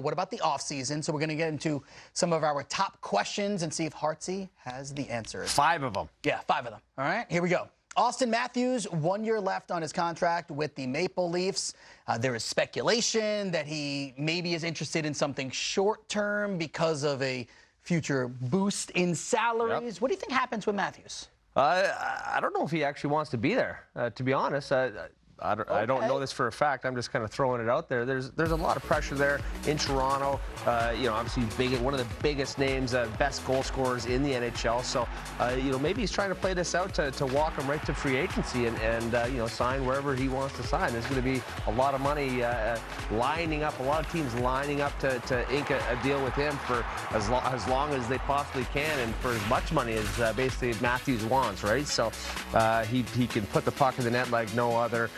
what about the offseason? So we're going to get into some of our top questions and see if Hartsey has the answers. 5 of them. Yeah, 5 of them. All right, here we go. Austin Matthews, 1 year left on his contract with the Maple Leafs. There is speculation that he maybe is interested in something short-term because of a future boost in salaries. Yep. What do you think happens with Matthews? I don't know if he actually wants to be there, to be honest. I don't know this for a fact. I'm just kind of throwing it out there. There's a lot of pressure there in Toronto. Obviously he's one of the biggest names, best goal scorers in the NHL. So, maybe he's trying to play this out to walk him right to free agency and sign wherever he wants to sign. There's going to be a lot of money lining up, a lot of teams lining up to ink a deal with him for as long as they possibly can and for as much money as basically Matthews wants, right? So he can put the puck in the net like no other.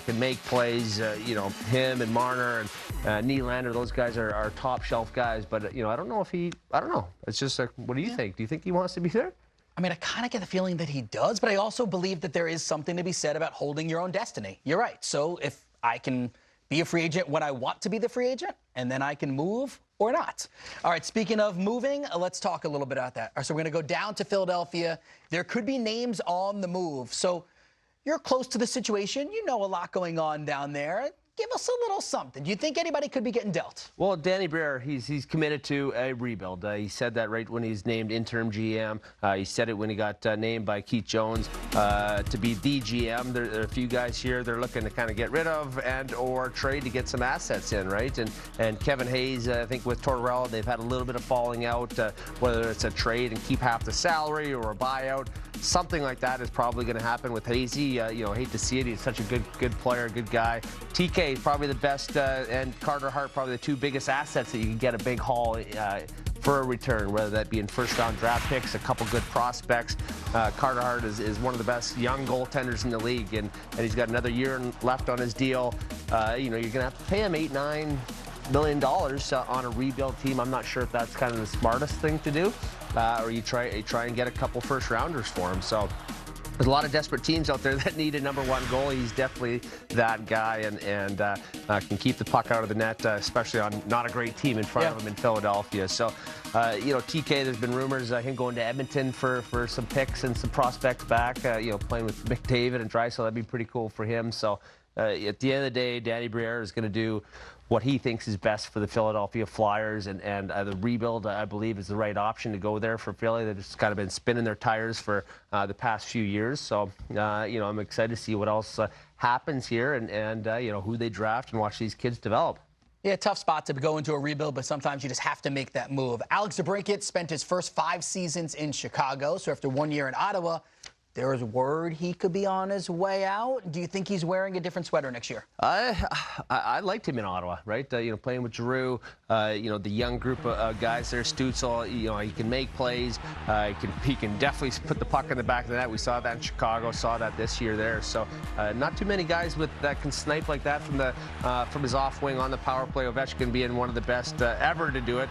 Can make plays, him and Marner and Nylander, those guys are top shelf guys. But, I don't know. It's just like, what do you think? Do you think he wants to be there? I mean, I kind of get the feeling that he does, but I also believe that there is something to be said about holding your own destiny. You're right. So if I can be a free agent when I want to be the free agent, and then I can move or not. All right, speaking of moving, let's talk a little bit about that. So we're going to go down to Philadelphia. There could be names on the move. So you're close to the situation. You know a lot going on down there. Give us a little something. Do you think anybody could be getting dealt? Well, Danny Briere, he's committed to a rebuild. He said that right when he's named interim GM. He said it when he got named by Keith Jones to be the GM. There are a few guys here they're looking to kind of get rid of and or trade to get some assets in, right? And Kevin Hayes, I think with Tortorella, they've had a little bit of falling out, whether it's a trade and keep half the salary or a buyout. Something like that is probably going to happen with Hazy. Hate to see it. He's such a good player, good guy. TK is probably the best, and Carter Hart probably the 2 biggest assets that you can get a big haul for a return, whether that be in first-round draft picks, a couple good prospects. Carter Hart is one of the best young goaltenders in the league, and he's got another year left on his deal. You're going to have to pay him $8-9 million on a rebuild team. I'm not sure if that's kind of the smartest thing to do. Or you try and get a couple first-rounders for him. So there's a lot of desperate teams out there that need a number 1 goalie. He's definitely that guy and can keep the puck out of the net, especially on not a great team in front of him in Philadelphia. So, TK, there's been rumors him going to Edmonton for some picks and some prospects back, playing with McDavid and Draisaitl. That'd be pretty cool for him. So at the end of the day, Danny Briere is going to do what he thinks is best for the Philadelphia Flyers, and the rebuild, I believe, is the right option to go there for Philly. They've just kind of been spinning their tires for the past few years. So, I'm excited to see what else happens here and who they draft and watch these kids develop. Yeah, tough spot to go into a rebuild, but sometimes you just have to make that move. Alex DeBrincat spent his first 5 seasons in Chicago, so after 1 year in Ottawa, there is word he could be on his way out. Do you think he's wearing a different sweater next year? I liked him in Ottawa, right? Playing with Giroux, the young group of guys there, Stützle, he can make plays. He can definitely put the puck in the back of the net. We saw that in Chicago, saw that this year there. So not too many guys that can snipe like that from his off wing on the power play. Ovechkin being one of the best ever to do it,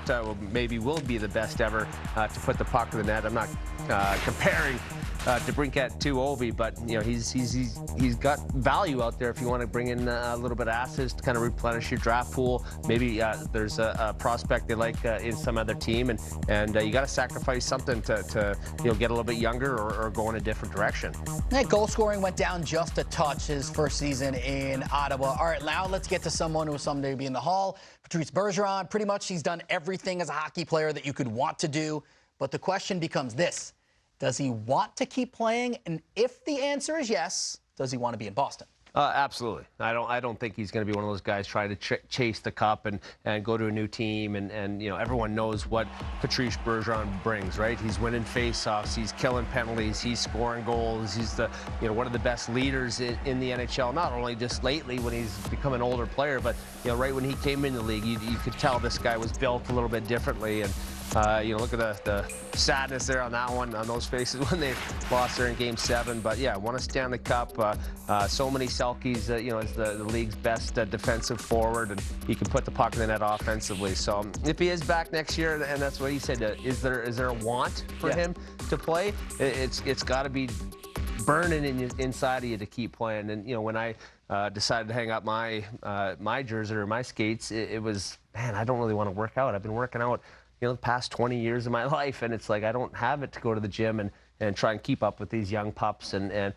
maybe will be the best ever to put the puck in the net. I'm not comparing DeBrincat to Ovi, but he's got value out there if you want to bring in a little bit of assets to kind of replenish your draft pool. Maybe there's a prospect they like in some other team, and you got to sacrifice something to get a little bit younger or go in a different direction. That goal scoring went down just a touch his first season in Ottawa. All right, now let's get to someone who will someday be in the Hall. Patrice Bergeron, pretty much he's done everything as a hockey player that you could want to do, but the question becomes this. Does he want to keep playing? And if the answer is yes, does he want to be in Boston? Absolutely. I don't think he's going to be one of those guys trying to chase the cup and go to a new team. And everyone knows what Patrice Bergeron brings, right? He's winning faceoffs. He's killing penalties. He's scoring goals. He's the one of the best leaders in the NHL. Not only just lately when he's become an older player, but right when he came in the league, you could tell this guy was built a little bit differently. And look at the sadness there on that one, on those faces when they lost there in Game 7. But yeah, won a Stanley Cup. So many Selkes, as the league's best defensive forward, and he can put the puck in the net offensively. So if he is back next year, and that's what he said, is there a want for him to play? It's got to be burning inside of you to keep playing. And when I decided to hang up my jersey or my skates, it was, man, I don't really want to work out. I've been working out the past 20 years of my life, and it's like I don't have it to go to the gym and try and keep up with these young pups. And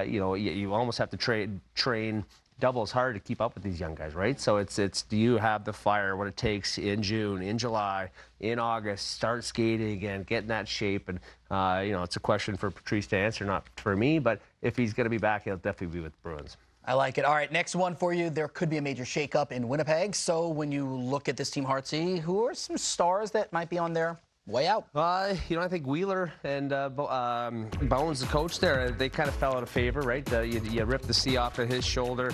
you almost have to train double as hard to keep up with these young guys, right? So it's do you have the fire, what it takes in June, in July, in August, start skating again, get in that shape? And it's a question for Patrice to answer, not for me. But if he's going to be back, he'll definitely be with the Bruins. I like it. All right, next one for you. There could be a major shakeup in Winnipeg. So when you look at this team, Hartsey, who are some stars that might be on their way out? I think Wheeler and Bones, the coach there, they kind of fell out of favor, right? You ripped the C off of his shoulder.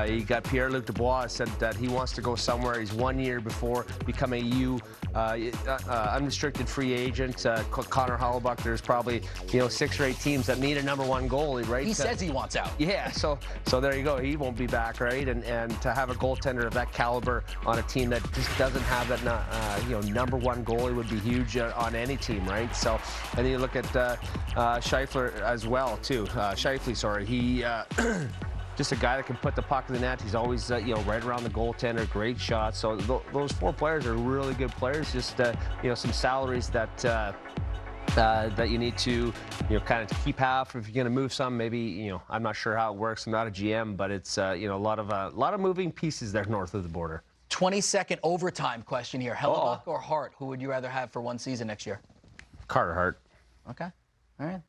You got Pierre-Luc Dubois said that he wants to go somewhere. He's 1 year before becoming unrestricted free agent. Connor Hellebuyck, there's probably 6 or 8 teams that need a #1 goalie, right? He says he wants out. Yeah, so there you go. He won't be back, right? And to have a goaltender of that caliber on a team that just doesn't have that #1 goalie would be huge on any team, right? So, and then you look at Scheifele as well too. Scheifele, sorry, he just a guy that can put the puck in the net. He's always right around the goaltender, great shot. So those 4 players are really good players. Just some salaries that you need to kind of keep half if you're going to move some. Maybe I'm not sure how it works. I'm not a GM, but it's a lot of moving pieces there north of the border. 20-second overtime question here. Hellebuyck or Hart? Who would you rather have for one season next year? Carter Hart. Okay. All right.